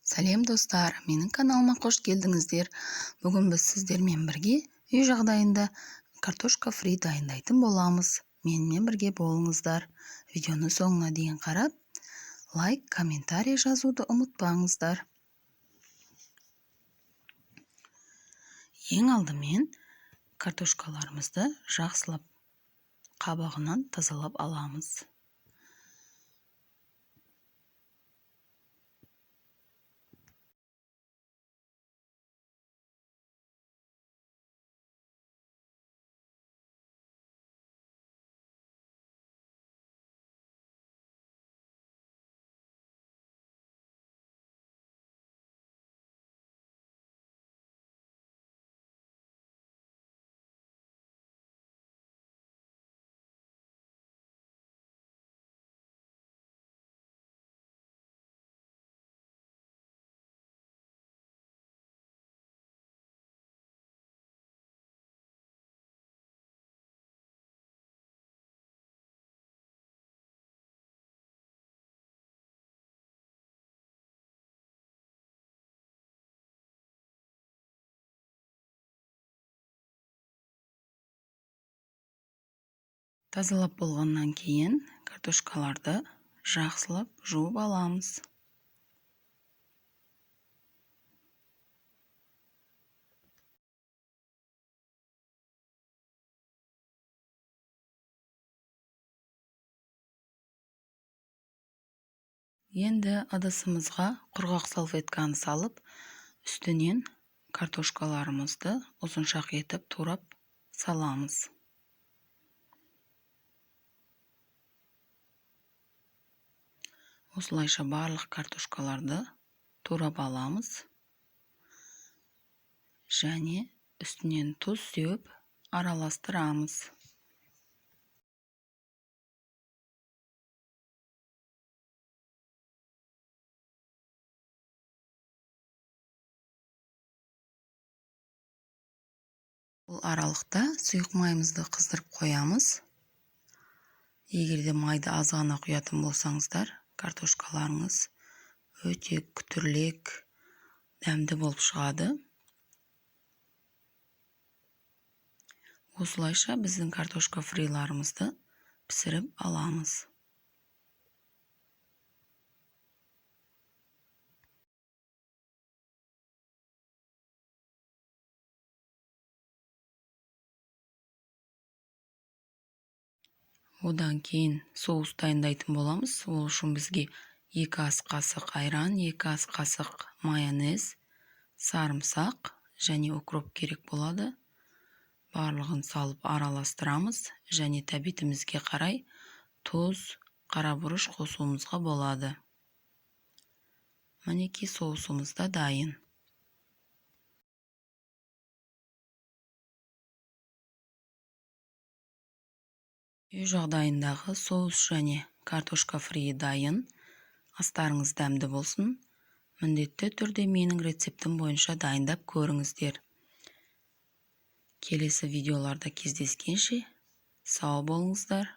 Сәлем достар, менің каналыма қош келдіңіздер. Бүгін біз сіздермен бірге үй жағдайында картошка фри дайындайтын боламыз. Менімен бірге болыңыздар. Видеоны соңына дейін қарап, лайк, комментарий жазуды ұмытпаңыздар. Ең алдымен картошкаларымызды жақсылап қабығынан тазалап аламыз. Тазалап болғаннан кейін картошкаларды жақсылап жуып аламыз. Енді ыдысымызға құрғақ салфетканы салып, үстінен картошкаларымызды ұзыншақ етіп турап саламыз. Осылайша барлық картошкаларды турап аламыз және үстінен тұз сеуіп араластырамыз. Бұл аралықта сұйық майымызды қыздырып қоямыз. Егерде майды аз ғана құятын болсаңыздар, картошкаларыңыз өте күтірлік, дәмді болып шығады. Осылайша біздің картошка фриларымызды пісіріп аламыз. Одан кейін соус дайындайтын боламыз. Ол үшін бізге 2 ас қасық айран, 2 ас қасық майонез, сарымсақ және укроп керек болады. Барлығын салып араластырамыз және тәбетімізге қарай тұз, қарабұрыш қосуымызға болады. Мінекей соусымыз да дайын. Үй жағдайындағы соус және картошка фри дайын. Астарыңыз дәмді болсын. Міндетті түрде менің рецептім бойынша дайындап көріңіздер. Келесі видеоларда кездескенше сау болыңыздар.